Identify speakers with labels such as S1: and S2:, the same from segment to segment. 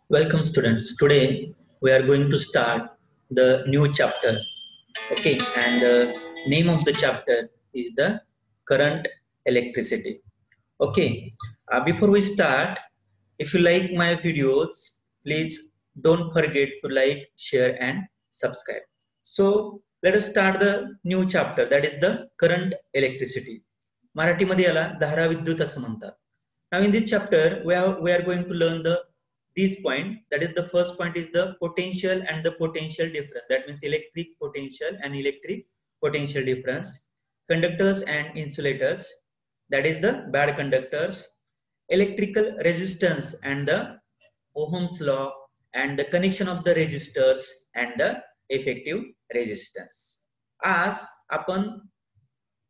S1: Welcome students. Today we are going to start the new chapter. Okay, and the name of the chapter is the current electricity. Okay, before we start, if you like my videos, please don't forget to like, share, and subscribe. So let us start the new chapter, that is the current electricity. मराठीमध्ये याला धारा विद्युत असं म्हणतात. Now in this chapter we are going to learn these point, that is the first point is the potential and the potential difference, that means electric potential and electric potential difference, conductors and insulators, that is the bad conductors, electrical resistance and the Ohm's law, and the connection of the resistors and the effective resistance. आज आपण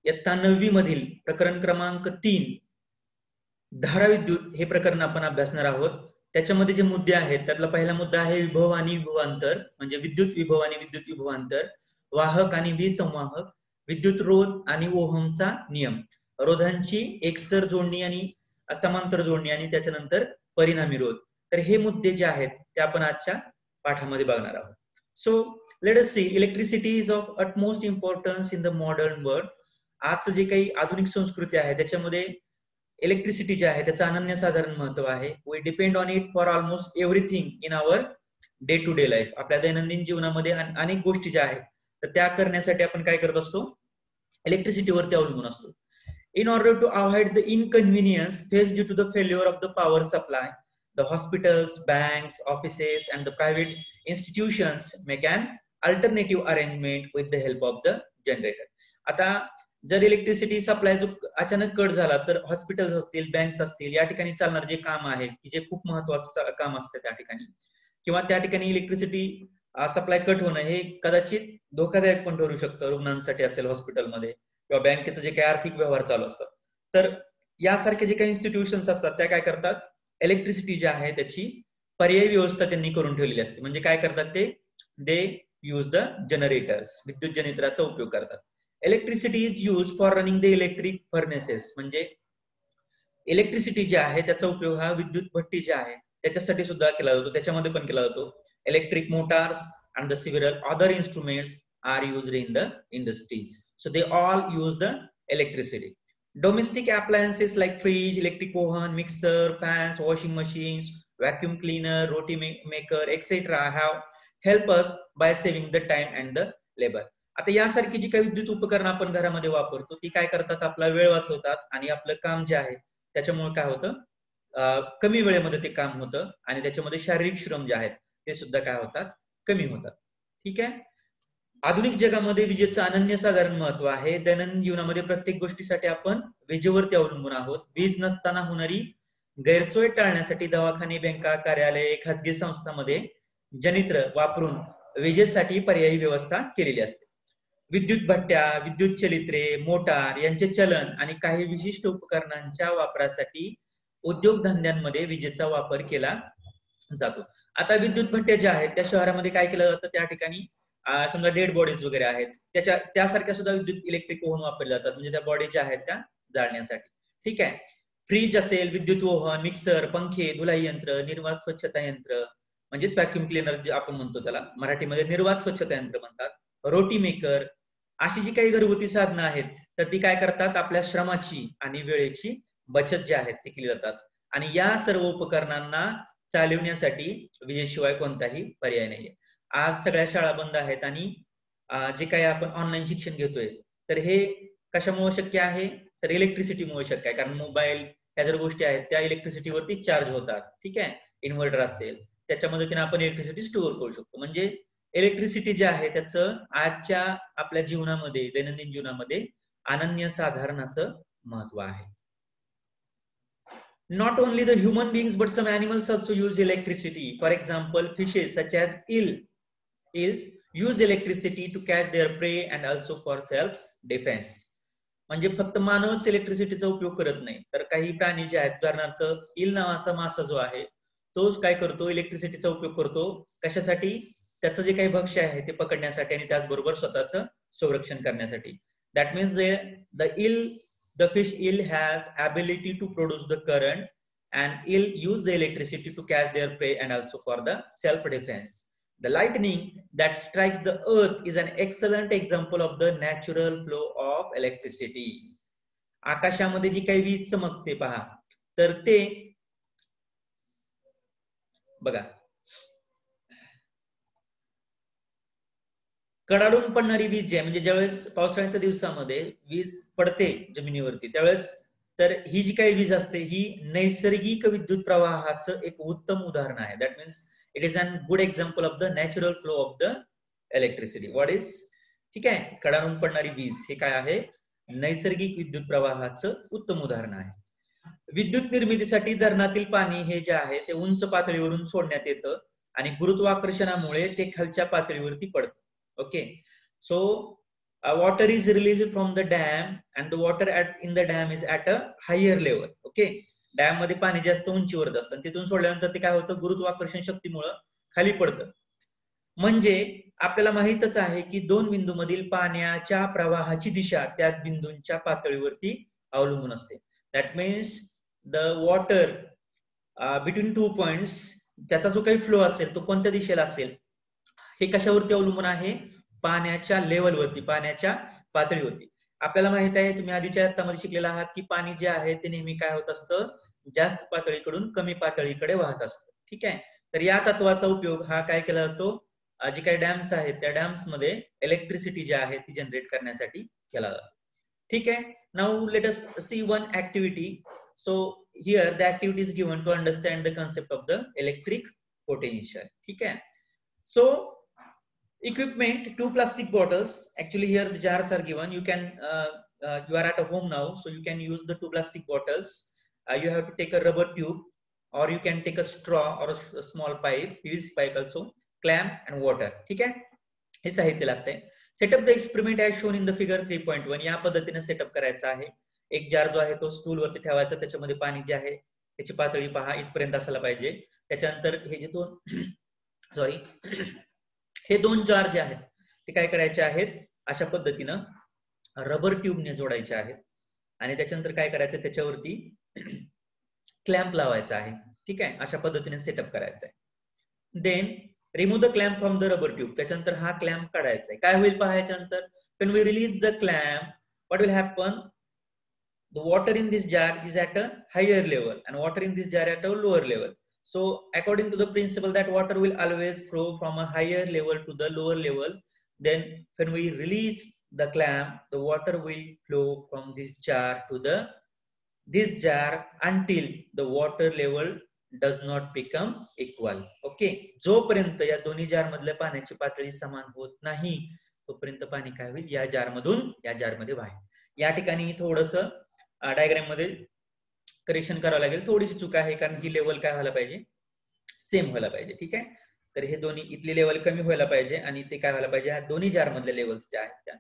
S1: इयत्ता 9वी मधील प्रकरण क्रमांक 3 धाराविद्युत हे प्रकरण आपण अभ्यासणार आहोत. त्याच्यामध्ये जे मुद्दे आहेत त्यातला पहिला मुद्दा आहे विभव आणि विभवांतर, म्हणजे विद्युत विभव आणि विद्युत विभवांतर, वाहक आणि विसंवाहक, विद्युत रोध आणि ओहमचा नियम, रोधांची एकसर जोडणी आणि समांतर जोडणी आणि त्याच्यानंतर परिणामी रोध. तर हे मुद्दे जे आहेत ते आपण आजच्या पाठामध्ये बघणार आहोत. So let us see electricity is of utmost importance in the modern world. आजचं जे काही आधुनिक संस्कृती आहे त्याच्यामध्ये इलेक्ट्रिसिटी जे आहे त्याचं अनन्यसाधारण महत्व आहे. We depend on it for almost everything in our day to day life. आपल्या दैनंदिन जीवनामध्ये अनेक गोष्टी ज्या आहेत तर त्या करण्यासाठी आपण काय करत असतो, इलेक्ट्रिसिटीवरती अवलंबून असतो. In order to avoid the inconvenience faced due to the failure of the power supply, the hospitals, banks, offices, and the private institutions make an alternative arrangement with the help of the generator. आता जर electricity supply जो अचानक cut झाला तर hospitals असतील, banks असतील, या ठिकाणी चालणार जे काम आहे की जे खूप महत्वाचं काम असतं त्या ठिकाणी, किंवा त्या ठिकाणी इलेक्ट्रिसिटी सप्लाय कट होणं हे कदाचित धोकादायक पण ठरू शकतं रुग्णांसाठी असेल हॉस्पिटलमध्ये, किंवा बँकेचं जे काही आर्थिक व्यवहार चालू असतात. तर यासारखे जे काही इन्स्टिट्यूशन्स असतात त्या काय करतात, इलेक्ट्रिसिटी जी आहे त्याची पर्यायी व्यवस्था त्यांनी करून ठेवलेली असते. म्हणजे काय करतात ते, दे यूज द जनरेटर्स, विद्युत जनरेटरचा उपयोग करतात. Electricity is use for running the electric furnaces, म्हणजे इलेक्ट्रिसिटी जी आहे त्याचा उपयोग हा विद्युत भट्टी जी आहे त्याच्यासाठी सुद्धा केला जातो, त्याच्यामध्ये पण केला जातो. Electric motors and the several other instruments are used in the industries, so they all use the electricity. Domestic appliances like fridge, electric oven, mixer, fans, washing machines, vacuum cleaner, roti maker, etc. have help us by saving the time and the labor. आता यासारखी जी काही विद्युत उपकरणं आपण घरामध्ये वापरतो ती काय करतात, आपला वेळ वाचवतात आणि आपलं काम जे आहे त्याच्यामुळे काय होतं, कमी वेळेमध्ये ते काम होतं आणि त्याच्यामध्ये शारीरिक श्रम जे आहेत ते सुद्धा काय होतात, कमी होतात. ठीक आहे. आधुनिक जगामध्ये विजेचं अनन्यसाधारण महत्व आहे. दैनंदिन जीवनामध्ये प्रत्येक गोष्टीसाठी आपण विजेवरती अवलंबून आहोत. वीज नसताना होणारी गैरसोय टाळण्यासाठी दवाखाने, बँका, कार्यालय, खासगी संस्थांमध्ये जनित्र वापरून विजेसाठी पर्यायी व्यवस्था केलेली असते. विद्युत भट्ट्या, विद्युत चलित्रे, मोटार यांचे चलन आणि काही विशिष्ट उपकरणांच्या वापरासाठी उद्योगधंद्यांमध्ये विजेचा वापर केला जातो. आता विद्युत भट्ट्या ज्या आहेत त्या शहरामध्ये काय केलं जातं, त्या ठिकाणी समजा डेड बॉडीज वगैरे आहेत त्यासारख्या सुद्धा विद्युत इलेक्ट्रिक ओव्हन वापरले जातात, म्हणजे त्या बॉडी ज्या आहेत त्या जाळण्यासाठी. ठीक आहे. फ्रीज असेल, विद्युत ओव्हन, मिक्सर, पंखे, धुलाई यंत्र, निर्वात स्वच्छता यंत्र म्हणजेच व्हॅक्युम क्लीनर जे आपण म्हणतो त्याला मराठीमध्ये निर्वात स्वच्छता यंत्र म्हणतात, रोटी मेकर, अशी जी काही घरगुती साधनं आहेत तर ती काय करतात, आपल्या श्रमाची आणि वेळेची बचत जी आहेत ती केली जातात. आणि या सर्व उपकरणांना चालवण्यासाठी विजेशिवाय कोणताही पर्याय नाहीये. आज सगळ्या शाळा बंद आहेत आणि जे काही आपण ऑनलाईन शिक्षण घेतोय तर हे कशामुळे शक्य आहे, तर इलेक्ट्रिसिटीमुळे शक्य आहे. कारण मोबाईल ह्या जर गोष्टी आहेत त्या इलेक्ट्रिसिटीवरती चार्ज होतात. ठीक आहे. इन्व्हर्टर असेल त्याच्या मदतीने आपण इलेक्ट्रिसिटी स्टोअर करू शकतो. म्हणजे इलेक्ट्रिसिटी जे आहे त्याचं आजच्या आपल्या जीवनामध्ये, दैनंदिन जीवनामध्ये अनन्यसाधारण असं महत्व आहे. Not only the human beings but some animals also use electricity. For example, fishes such as eels use electricity to catch their prey and also for self defense. म्हणजे फक्त मानवच इलेक्ट्रिसिटीचा उपयोग करत नाही तर काही प्राणी जे आहेत, उदाहरणार्थ ईल नावाचा मासा जो आहे तोच काय करतो, इलेक्ट्रिसिटीचा उपयोग करतो. कशासाठी, त्याचं जे काही भक्ष्य आहे ते पकडण्यासाठी आणि त्याचबरोबर स्वतःचं संरक्षण करण्यासाठी. That means the fish eel has ability to produce the current and will use the electricity to catch their prey and also for the self-defense. The lightning that strikes the earth is an excellent example of the natural flow of electricity. आकाशामध्ये जी काही वीज चमकते पहा, तर ते बघा कडाडून पडणारी वीज आहे, म्हणजे ज्यावेळेस पावसाळ्याच्या दिवसामध्ये वीज पडते जमिनीवरती त्यावेळेस, तर ही जी काही वीज असते ही नैसर्गिक विद्युत प्रवाहाचं एक उत्तम उदाहरण आहे. That means it is an good example of the natural flow of the electricity. What is, ठीक आहे, कडाडून पडणारी वीज हे काय आहे, नैसर्गिक विद्युत प्रवाहाचं उत्तम उदाहरण आहे. विद्युत निर्मितीसाठी धरणातील पाणी हे जे आहे ते उंच पातळीवरून सोडण्यात येतं आणि गुरुत्वाकर्षणामुळे ते खालच्या पातळीवरती पडतं. Okay, so water is released from the dam and the water in the dam is at a higher level. Okay, dam मध्ये पाणी जास्त उंचीवर असतं, तिथून सोडल्यानंतर ते काय होतं, गुरुत्वाकर्षण शक्तीमुळे खाली पडतं. म्हणजे आपल्याला माहितच आहे की दोन बिंदूमधील पाण्याच्या प्रवाहाची दिशा त्या बिंदूंच्या पातळीवरती अवलंबून असते. That means the water between 2 points, त्याचा जो काही फ्लो असेल तो कोणत्या दिशेला असेल हे कशावरती अवलंबून आहे, पाण्याच्या लेवलवरती, पाण्याच्या पातळीवरती. आपल्याला माहित आहे, तुम्ही आधीच्या इयत्तामध्ये शिकलेला आहात की पाणी जे आहे ते नेहमी काय होत असतं, जास्त पातळीकडून कमी पातळीकडे वाहत असतं. ठीक आहे, तर या तत्वाचा उपयोग हा काय केला जातो, जे काही डॅम्स आहेत त्या डॅम्स मध्ये इलेक्ट्रिसिटी जी आहे ती जनरेट करण्यासाठी केला जातो. ठीक आहे, now let us see one activity. So here the activity is given to understand the concept of the electric potential. ठीक आहे, so equipment, 2 plastic bottles. Actually here the jars are given. You can you are at a home now, so you can use the 2 plastic bottles. You have to take a rubber tube or you can take a straw or a small pipe, PVC pipe also, clamp and water. ठीक आहे, हे साहित्य लागतंय. Setup the experiment as shown in the figure 3.1. या पद्धतीने setup करायचा आहे. एक जार जो आहे तो स्टूल वरती ठेवायचा, त्याच्यामध्ये पाणी जे आहे त्याची पातळी पहा इथपर्यंत असायला पाहिजे. त्याच्यानंतर हे जे दोन हे दोन जार जे आहेत ते काय करायचे आहेत, अशा पद्धतीनं रबर ट्यूबने जोडायचे आहेत आणि त्याच्यानंतर काय करायचं, त्याच्यावरती क्लॅम्प लावायचा आहे. ठीक आहे, अशा पद्धतीने सेटअप करायचा आहे. Then remove the clamp from the rubber tube. त्याच्यानंतर हा क्लॅम्प काढायचा आहे. काय होईल पाहायच्या नंतर, when we release the clamp, what will happen, the water in this jar is at a higher level and water in this jar at a lower level. So according to the principle that water will always flow from a higher level to the lower level, then when we release the clamp, the water will flow from this jar to this jar until the water level does not become equal. Okay, जोपर्यंत या दोन्ही जार मधल्या पाण्याची पातळी समान होत नाही तोपर्यंत पाणी काय होईल, या जार मधून या जार मध्ये वाहेल. या ठिकाणी थोडस डायग्राम मध्ये करेक्शन करावं लागेल, थोडीशी चूक आहे कारण ही लेवल काय व्हायला पाहिजे, सेम व्हायला पाहिजे. ठीक आहे, तर हे दोन्ही इथली लेवल कमी व्हायला पाहिजे आणि ते काय व्हायला पाहिजे, ह्या दोन्ही जार मधल्या लेवल्स ज्या आहेत त्या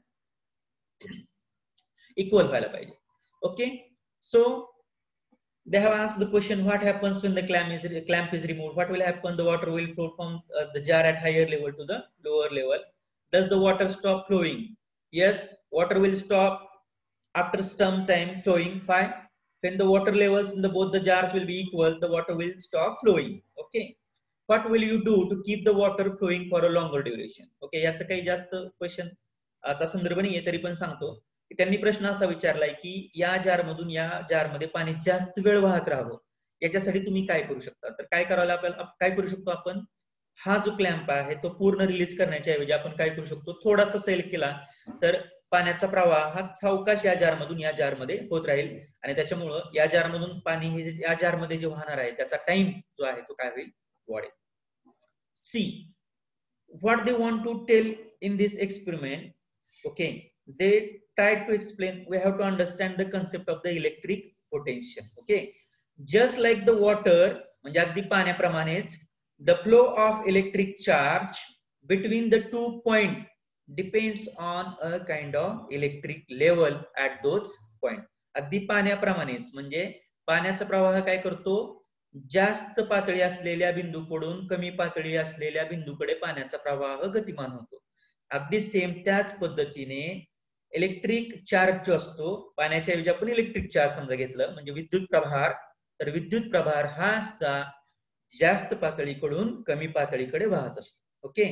S1: इक्वल व्हायला पाहिजे. Okay, so they have asked the question, what happens when the clamp is removed, what will happen, the water will flow from the jar at higher level to the lower level. Does the water stop flowing? Yes, water will stop after some time flowing. Fine, when the water levels in both the jars will be equal, the water will stop flowing. Okay, what will you do to keep the water flowing for a longer duration? Okay, याचं काही जास्त question चा संदर्भ नाहीये तरी पण सांगतो की त्यांनी प्रश्न असा विचारलाय की या जार मधून या जार मध्ये पाणी जास्त वेळ वाहत राहावं याच्यासाठी तुम्ही काय करू शकता. तर काय करायला आपल्याला काय करू शकतो आपण, हा जो क्लॅम्प आहे तो पूर्ण रिलीज करण्याच्या ऐवजी आपण काय करू शकतो, थोडासा सेल केला तर पाण्याचा प्रवाह हा सावकाश या जार मधून या जार मध्ये होत राहील आणि त्याच्यामुळं या जार मधून पाणी हे या जार मध्ये जे वाहणार आहे त्याचा टाइम जो आहे तो काय होईल, वाढेल. See what they want to tell in this experiment. Okay, they tried to explain, we have to understand the concept of the electric potential. Okay, just like the water, म्हणजे अगदी पाण्याप्रमाणेच the flow of electric charge between the 2 points depends on a kind of electric level at those points. अगदी पाण्याप्रमाणेच म्हणजे पाण्याचा प्रवाह काय करतो, जास्त पातळी असलेल्या बिंदूकडून कमी पातळी असलेल्या बिंदूकडे पाण्याचा प्रवाह गतिमान होतो. अगदी सेम त्याच पद्धतीने इलेक्ट्रिक चार्ज जो असतो, पाण्याच्या ऐवजी आपण इलेक्ट्रिक चार्ज समजा घेतलं म्हणजे विद्युत प्रभार तर विद्युत प्रभार हा जास्त पातळीकडून कमी पातळीकडे वाहत असतो. Okay,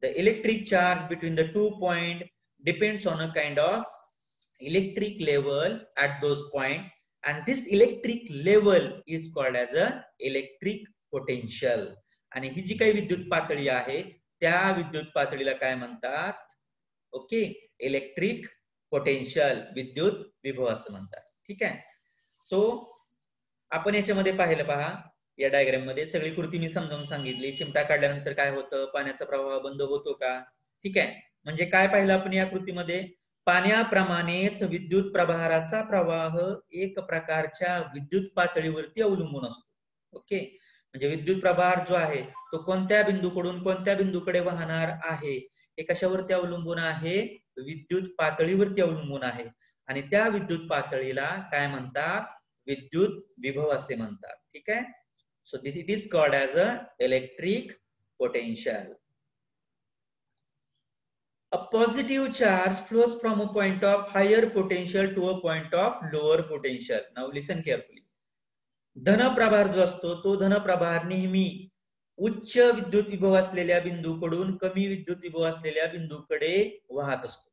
S1: the electric charge between the 2 point depends on a kind of electric level at those point and this electric level is called as a electric potential. आणि ही जी काही विद्युत पातळी आहे त्या विद्युत पातळीला काय म्हणतात? ओके, इलेक्ट्रिक पोटेन्शियल, विद्युत विभव असं म्हणतात. ठीक आहे. सो आपण याच्यामध्ये पाहिलं पहा, या डायग्राम मध्ये सगळी कृती मी समजावून सांगितली. चिमटा काढल्यानंतर काय होतं, पाण्याचा प्रवाह बंद होतो का? ठीक आहे. म्हणजे काय पाहिलं आपण या कृतीमध्ये, पाण्याप्रमाणेच विद्युत प्रभाराचा प्रवाह एक प्रकारच्या विद्युत पातळीवरती अवलंबून असतो. ओके, म्हणजे विद्युत प्रभार जो आहे तो कोणत्या बिंदूकडून कोणत्या बिंदूकडे वाहणार आहे हे कशावरती अवलंबून आहे? विद्युत पातळीवरती अवलंबून आहे. आणि त्या विद्युत पातळीला काय म्हणतात? विद्युत विभव असे म्हणतात. ठीक आहे. So this it is called as a electric potential. A positive charge flows from a point of higher potential to a point of lower potential. Now listen carefully. धनप्रभार जो असतो तो धनप्रभार नेहमी उच्च विद्युत विभव असलेल्या बिंदूकडून कमी विद्युत विभव असलेल्या बिंदूकडे वाहत असतो.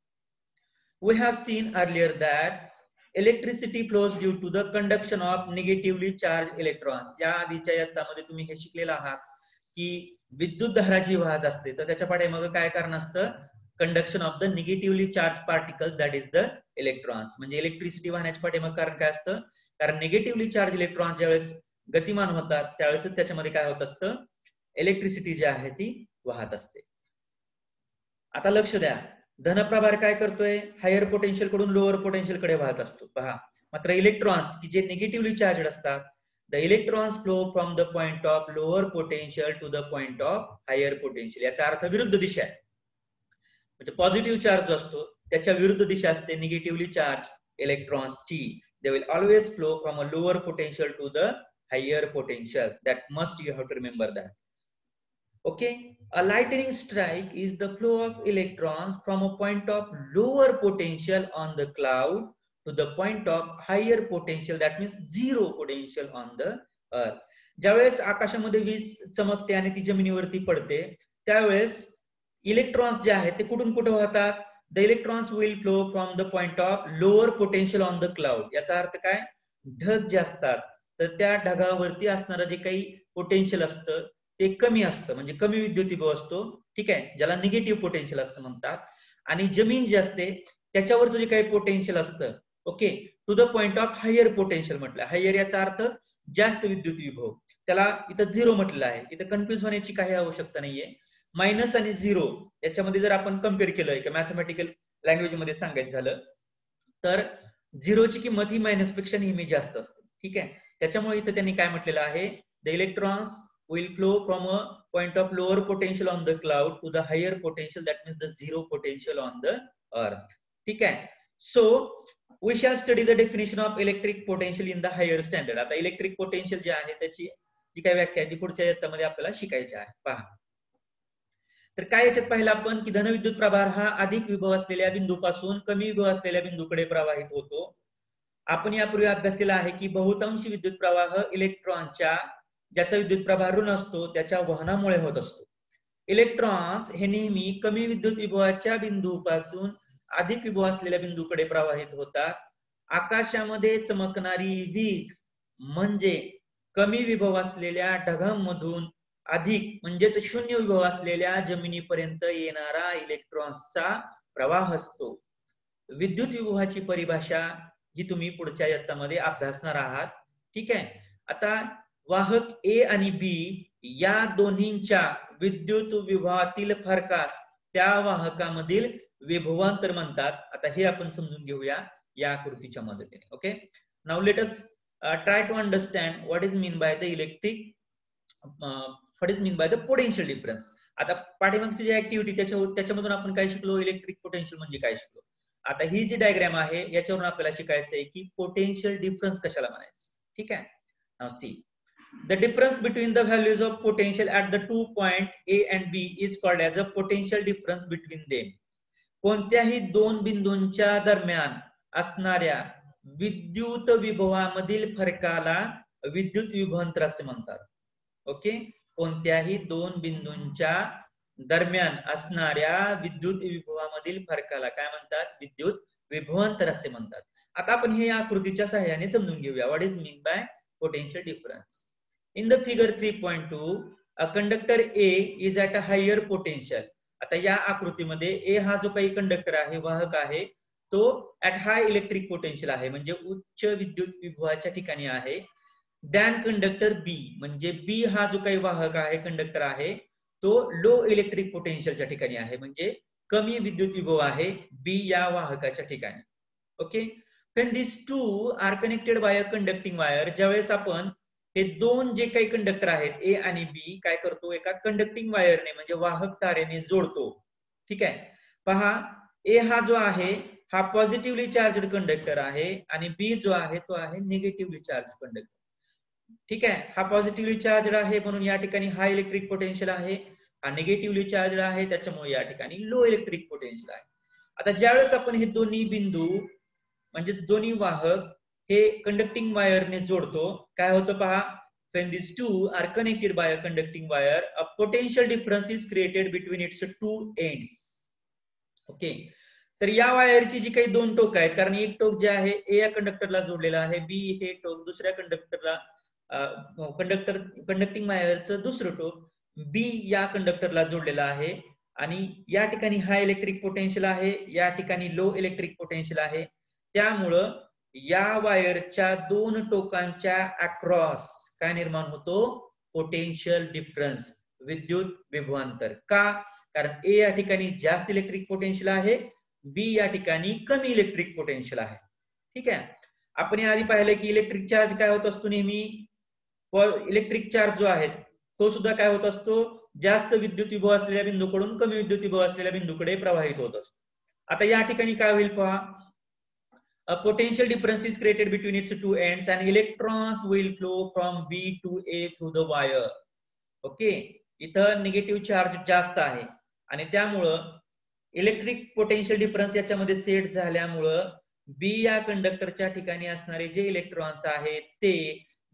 S1: We have seen earlier that electricity flows due to the conduction of negatively charged electrons. या आधीच्या यामध्ये तुम्ही हे शिकलेला आहात की विद्युत धारा जी वाहत असते तर त्याच्या पाठीमागे काय कारण असतं? Conduction of the negatively charge particles, that is the electrons. म्हणजे इलेक्ट्रिसिटी वाहण्याच्या पाठीमागे कारण काय असतं? कारण निगेटिव्हली चार्ज इलेक्ट्रॉन ज्यावेळेस गतिमान होतात त्यावेळेस त्याच्यामध्ये काय होत असतं? इलेक्ट्रिसिटी जी आहे ती वाहत असते. आता लक्ष द्या, धनप्रभार काय करतोय? हायर पोटेन्शियल कडून लोअर पोटेन्शियल कडे वाहत असतो. पहा, मात्र इलेक्ट्रॉन्स की जे निगेटिव्हली चार्जड असतात, the electrons flow from the point of lower potential to the point of higher potential. याचा अर्थ विरुद्ध दिशा आहे. म्हणजे पॉझिटिव्ह चार्ज जो असतो त्याच्या विरुद्ध दिशा असते निगेटिव्हली चार्ज इलेक्ट्रॉन्सची. They will always flow from a lower potential to the higher potential. That must you have to remember that. Okay, a lightning strike is the flow of electrons from a point of lower potential on the cloud to the point of higher potential, that means zero potential on the earth. ज्यावेळेस आकाशामध्ये वीज चमकते आणि ती जमिनीवरती पडते त्यावेळेस electrons जे आहेत ते कुठून कुठे वाहतात? The electrons will flow from the point of lower potential on the cloud. याचा अर्थ काय? ढग जे असतात तर त्या ढगावरती असणारं जे काही पोटेन्शियल असतं ते कमी असतं, म्हणजे कमी विद्युत विभव असतो. ठीक आहे, ज्याला निगेटिव्ह पोटेन्शियल असं म्हणतात. आणि जमीन जी असते त्याच्यावरचं जे काही पोटेन्शियल असतं, okay, to the point of higher potential म्हटलं. हायर याचा अर्थ जास्त विद्युत विभव, त्याला इथं झिरो म्हटलं आहे. इथं कन्फ्युज होण्याची काही आवश्यकता नाहीये. मायनस आणि झिरो याच्यामध्ये जर आपण कम्पेअर केलं की मॅथमॅटिकल लँग्वेज मध्ये सांगायचं झालं तर झिरोची किंमत ही मायनस पेक्षा नेहमी जास्त असते. ठीक आहे, त्याच्यामुळे इथं त्यांनी काय म्हटलेलं आहे? The electrons will flow from a point of lower potential on the cloud to the higher potential, that means the zero potential on the earth. ठीक आहे. So we shall study the definition of electric potential in the higher standard. आता electric potential जे आहे त्याची जी काही व्याख्या आहे ती पुढच्या इयत्तामध्ये आपल्याला शिकायची आहे. पहा, तर काय याच्यात पाहिलं आपण की धनविद्युत प्रभार हा अधिक विभव असलेल्या बिंदूपासून कमी विभव असलेल्या बिंदूकडे प्रवाहित होतो. आपण यापूर्वी अभ्यास केला आहे की बहुतांशी विद्युत प्रवाह इलेक्ट्रॉनच्या, ज्याचा विद्युत प्रभार ऋण असतो, त्याच्या वहनामुळे होत असतो. इलेक्ट्रॉन्स हे नेहमी कमी विद्युत विभवाच्या बिंदूपासून अधिक विभव असलेल्या बिंदूकडे प्रवाहित होतात. आकाशामध्ये चमकणारी वीज म्हणजे कमी विभव असलेल्या ढगांमधून अधिक म्हणजेच शून्य विभव असलेल्या जमिनीपर्यंत येणारा इलेक्ट्रॉन्सचा प्रवाह असतो. विद्युत विभवाची परिभाषा ही तुम्ही पुढच्या इयत्तामध्ये अभ्यासणार आहात. ठीक आहे. आता वाहक ए आणि बी या दोन्हींच्या विद्युत विभवातील फरकास त्या वाहकामधील विभवांतर म्हणतात. आता हे आपण समजून घेऊया या आकृतीच्या मदतीने. Okay, now let us try to understand what is mean by the electric, what is mean by the potential difference. आता पाठीमागची जी ऍक्टिव्हिटी त्याच्यामधून आपण काय शिकलो? इलेक्ट्रिक पोटेन्शियल म्हणजे काय शिकलो. आता ही जी डायग्राम आहे याच्यावरून आपल्याला शिकायचं आहे की पोटेन्शियल डिफरन्स कशाला म्हणायचं. ठीक आहे, now see the difference between the values of potential at the 2 point A and B is called as a potential difference between them. कोणत्याही दोन बिंदूंच्या दरम्यान असणाऱ्या विद्युत विभवामधील फरकाला विद्युत विभवांतर असे म्हणतात. ओके, कोणत्याही दोन बिंदूंच्या दरम्यान असणाऱ्या विद्युत विभवामधील फरकाला काय म्हणतात? विद्युत विभवांतर असे म्हणतात. आता आपण हे आकृतीच्या सहाय्याने समजून घेऊया. What is mean by potential difference? In the figure 3.2 a conductor A is at a higher potential. आता या आकृतीमध्ये ए हा जो काही कंडक्टर आहे, वाहक आहे, तो ॲट हाय इलेक्ट्रिक पोटेन्शियल आहे, म्हणजे उच्च विद्युत विभवाच्या ठिकाणी आहे. दॅन कंडक्टर बी, म्हणजे बी हा जो काही वाहक आहे, कंडक्टर आहे, तो लो इलेक्ट्रिक पोटेन्शियलच्या ठिकाणी आहे, म्हणजे कमी विद्युत विभव आहे बी या वाहकाच्या ठिकाणी. Okay, when these two are connected by a conducting wire, ज्यावेळेस आपण हे दोन जे काही कंडक्टर आहेत ए आणि बी काय करतो? एका कंडक्टिंग वायरने म्हणजे वाहक तारेने जोडतो. ठीक आहे, पहा ए हा जो आहे हा पॉझिटिव्हली चार्जड कंडक्टर आहे आणि बी जो आहे तो आहे निगेटिव्हली चार्ज कंडक्टर. ठीक आहे, हा पॉझिटिव्हली चार्जड आहे म्हणून या ठिकाणी हाय इलेक्ट्रिक पोटेन्शियल आहे, हा निगेटिव्हली चार्जड आहे त्याच्यामुळे या ठिकाणी लो इलेक्ट्रिक पोटेन्शियल आहे. आता ज्यावेळेस आपण हे दोन्ही बिंदू म्हणजेच दोन्ही वाहक हे कंडक्टिंग वायरने जोडतो, काय होतं पहा? when these two are connected by a conducting wire, a potential difference is created between its two ends. Okay, तर या वायरची जी काही दोन टोक आहेत, कारण एक टोक जे आहे ए या कंडक्टरला जोडलेला आहे, बी हे टोक दुसऱ्या कंडक्टरला, कंडक्टिंग वायरचं दुसरं टोक बी या कंडक्टरला जोडलेलं आहे आणि या ठिकाणी हाय इलेक्ट्रिक पोटेन्शियल आहे, या ठिकाणी लो इलेक्ट्रिक पोटेन्शियल आहे. त्यामुळं या वायरच्या दोन टोकांच्या अक्रॉस काय निर्माण होतो? पोटेन्शियल डिफरन्स, विद्युत विभवांतर. का? कारण ए या ठिकाणी जास्त इलेक्ट्रिक पोटेन्शियल आहे, बी या ठिकाणी कमी इलेक्ट्रिक पोटेन्शियल आहे. ठीक आहे, आपण आधी पाहिलं की इलेक्ट्रिक चार्ज काय होत असतो? नेहमी इलेक्ट्रिक चार्ज जो आहे तो सुद्धा काय होत असतो? जास्त विद्युत विभव असलेल्या बिंदूकडून कमी विद्युत विभव असलेल्या बिंदूकडे प्रवाहित होत असतो. आता या ठिकाणी काय होईल पहा? A potential difference is created between its two ends and electrons will flow from B to A through the wire. Okay, इथं निगेटिव्ह चार्ज जास्त आहे आणि त्यामुळं इलेक्ट्रिक पोटेन्शियल डिफरन्स याच्यामध्ये सेट झाल्यामुळं बी या कंडक्टरच्या ठिकाणी असणारे जे इलेक्ट्रॉन्स आहेत ते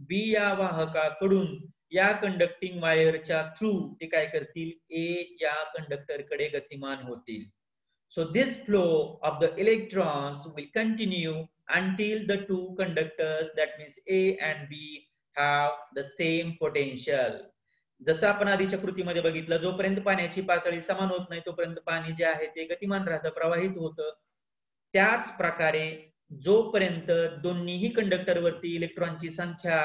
S1: बी या वाहकाकडून या कंडक्टिंग वायरच्या थ्रू ते काय करतील? ए या कंडक्टरकडे गतिमान होतील. So this flow of the electrons will continue until the two conductors, that means A and B, have the same potential. जसं आपण आधीच्या कृतीमध्ये बघितलं, जोपर्यंत पाण्याची पातळी समान होत नाही तोपर्यंत पाणी जे आहे ते गतिमान राहतं, प्रवाहित होतं. त्याच प्रकारे जोपर्यंत दोन्हीही कंडक्टरवरती इलेक्ट्रॉनची संख्या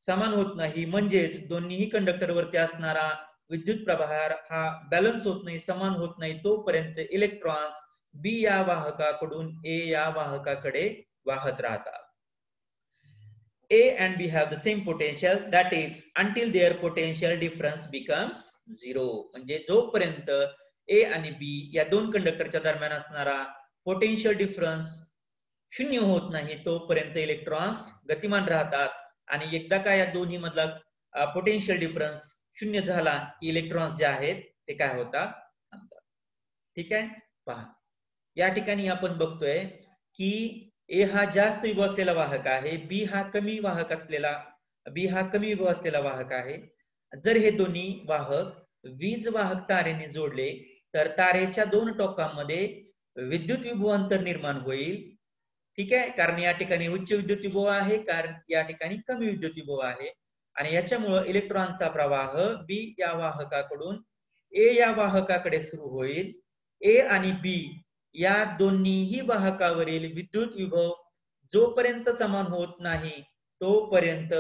S1: समान होत नाही, म्हणजेच दोन्हीही कंडक्टरवरती असणारा विद्युत प्रवाह हा बॅलन्स होत नाही, समान होत नाही, तोपर्यंत इलेक्ट्रॉन्स बी या वाहकाकडून ए या वाहकाकडे वाहत राहतात. A and B have the same potential, that is until their potential difference becomes zero. म्हणजे जोपर्यंत A आणि B या दोन कंडक्टरच्या दरम्यान असणारा पोटेन्शियल डिफरन्स शून्य होत नाही तोपर्यंत इलेक्ट्रॉन्स गतिमान राहतात आणि एकदा का या दोन्ही मधला पोटेन्शियल डिफरन्स शून्य झाला की इलेक्ट्रॉन्स जे आहेत ते काय होतात? ठीक आहे, पहा या ठिकाणी आपण बघतोय की ए हा जास्त विभव असलेला वाहक आहे, बी हा कमी विभव असलेला वाहक आहे. जर हे दोन्ही वाहक वीज वाहक तारेने जोडले तर तारेच्या दोन टोकांमध्ये विद्युत विभवांतर निर्माण होईल. ठीक आहे, कारण या ठिकाणी उच्च विद्युत विभव आहे, कारण या ठिकाणी कमी विद्युत विभव आहे आणि याच्यामुळे इलेक्ट्रॉनचा प्रवाह बी या वाहकाकडून ए या वाहकाकडे सुरू होईल. ए आणि बी या दोन्हीही वाहकावरील विद्युत विभव जोपर्यंत समान होत नाही तोपर्यंत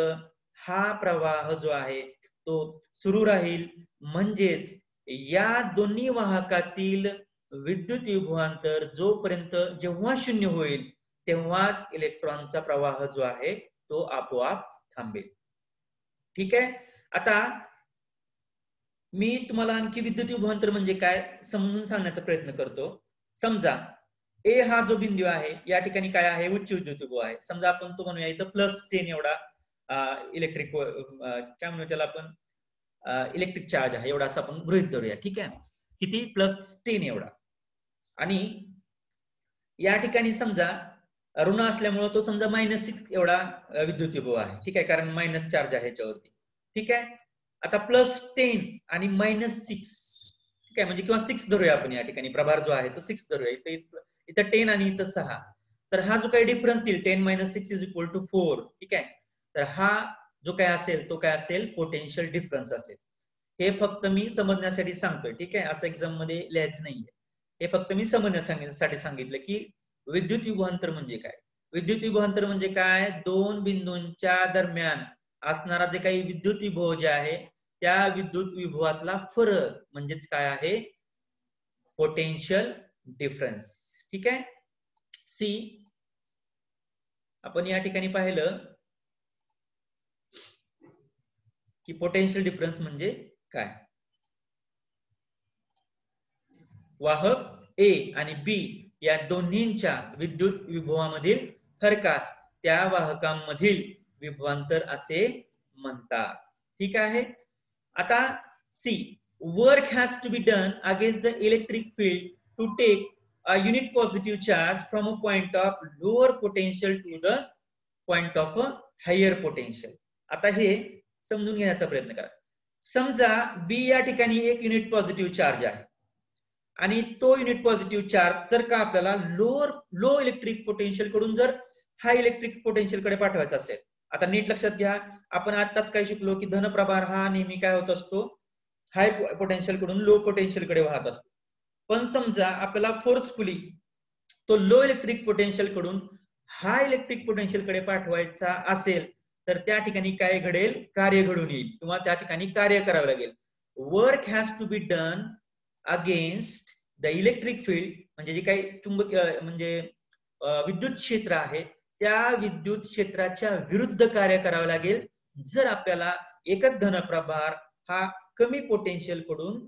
S1: हा प्रवाह जो आहे तो सुरू राहील, म्हणजेच या दोन्ही वाहकातील विद्युत विभवांतर जोपर्यंत जेव्हा शून्य होईल तेव्हाच इलेक्ट्रॉनचा प्रवाह जो आहे तो आपोआप थांबेल. ठीक आहे, आता मी तुम्हाला आणखी विद्युत विभवांतर म्हणजे काय समजून सांगण्याचा प्रयत्न करतो. समजा ए हा जो बिंदू आहे या ठिकाणी काय आहे? उच्च विद्युत विभव आहे. समजा आपण तो म्हणूया इथं +10 एवढा इलेक्ट्रिक काय म्हणूया त्याला आपण इलेक्ट्रिक चार्ज आहे एवढा असं आपण गृहीत धरूया. ठीक आहे, किती? +10 एवढा. आणि या ठिकाणी समजा ऋण असल्यामुळे तो समजा -6 एवढा विद्युत विभव आहे, ठीक आहे, कारण मायनस चार्ज आहे याच्यावरती, ठीक आहे. आता +10 आणि -6, ठीक आहे, म्हणजे किंवा 6 धरूया आपण या ठिकाणी, प्रभार जो आहे तो 6 धरूया, इथं 10 आणि इथं 6, तर हा जो काही डिफरन्स येईल 10 - 6 = 4, ठीक आहे. तर हा जो काय असेल तो काय असेल, पोटेन्शियल डिफरन्स असेल. हे फक्त मी समजण्यासाठी सांगतोय, ठीक आहे, असं एक्झाम मध्ये लिहायचं नाहीये. हे फक्त मी समजण्यासाठी सांगितलं की विद्युत विभवांतर म्हणजे काय. विद्युत विभवांतर म्हणजे काय, दोन बिंदूंच्या दरम्यान असणारा जे काही विद्युत विभव जे आहे त्या विद्युत विभवातला फरक म्हणजेच काय आहे, पोटेन्शियल डिफरन्स, ठीक आहे. सी, आपण या ठिकाणी पाहिलं की पोटेन्शियल डिफरन्स म्हणजे काय. वाहक ए आणि बी या दोन्हींच्या विद्युत विभवामधील फरकास त्या वाहकांमधील विभवांतर असे म्हणतात, ठीक आहे. आता see, work has to be done against the electric field to take a unit positive charge from a point of lower potential to the point of a higher potential. आता हे समजून घेण्याचा प्रयत्न करा. समजा बी या ठिकाणी एक युनिट पॉझिटिव्ह चार्ज आहे आणि तो युनिट पॉझिटिव्ह चार्ज जर का आपल्याला लो इलेक्ट्रिक पोटेन्शियल कडून जर हाय इलेक्ट्रिक पोटेन्शियल कडे पाठवायचा असेल, आता नीट लक्षात घ्या, आपण आताच काय शिकलो की धनप्रभार हा नेहमी काय होत असतो, हाय पोटेन्शियल कडून लो पोटेन्शियल कडे वाहत असतो. पण समजा आपल्याला फोर्सफुली तो लो इलेक्ट्रिक पोटेन्शियल कडून हाय इलेक्ट्रिक पोटेन्शियल कडे पाठवायचा असेल तर त्या ठिकाणी काय घडेल, कार्य घडून येईल किंवा त्या ठिकाणी कार्य करावं लागेल. Work has to be done against the electric field, म्हणजे जे काही चुंबकीय म्हणजे विद्युत क्षेत्र आहे त्या विद्युत क्षेत्राच्या विरुद्ध कार्य करावं लागेल जर आपल्याला एकच धनप्रभार हा कमी पोटेन्शियल कडून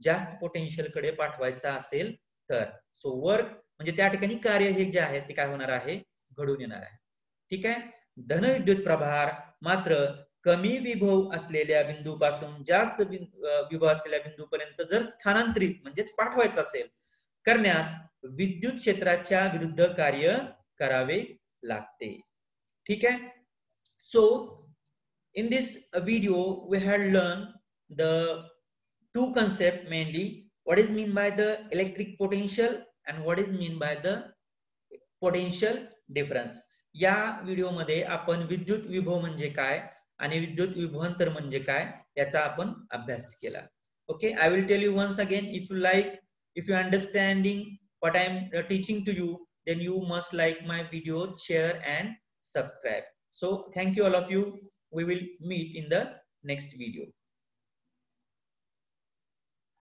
S1: जास्त पोटेन्शियल कडे पाठवायचा असेल तर. सो वर्क म्हणजे त्या ठिकाणी कार्य हे जे आहे ते काय होणार आहे, घडून येणार आहे, ठीक आहे. धनविद्युत प्रभार मात्र कमी विभव असलेल्या बिंदूपासून जास्त विभव असलेल्या बिंदूपर्यंत जर स्थानांतरित म्हणजेच पाठवायचं असेल करण्यास विद्युत क्षेत्राच्या विरुद्ध कार्य करावे लागते, ठीक आहे. So in this video we had learned the two concepts, mainly what is mean by the electric potential and what is mean by the potential difference. या व्हिडिओ मध्ये आपण विद्युत विभव म्हणजे काय आणि विद्युत विभवांतर म्हणजे काय याचा आपण अभ्यास केला. Okay, I will tell you once again, if you understanding what I am teaching to you, then you must like my videos, share and subscribe. So thank you all of you. We will meet in the next video.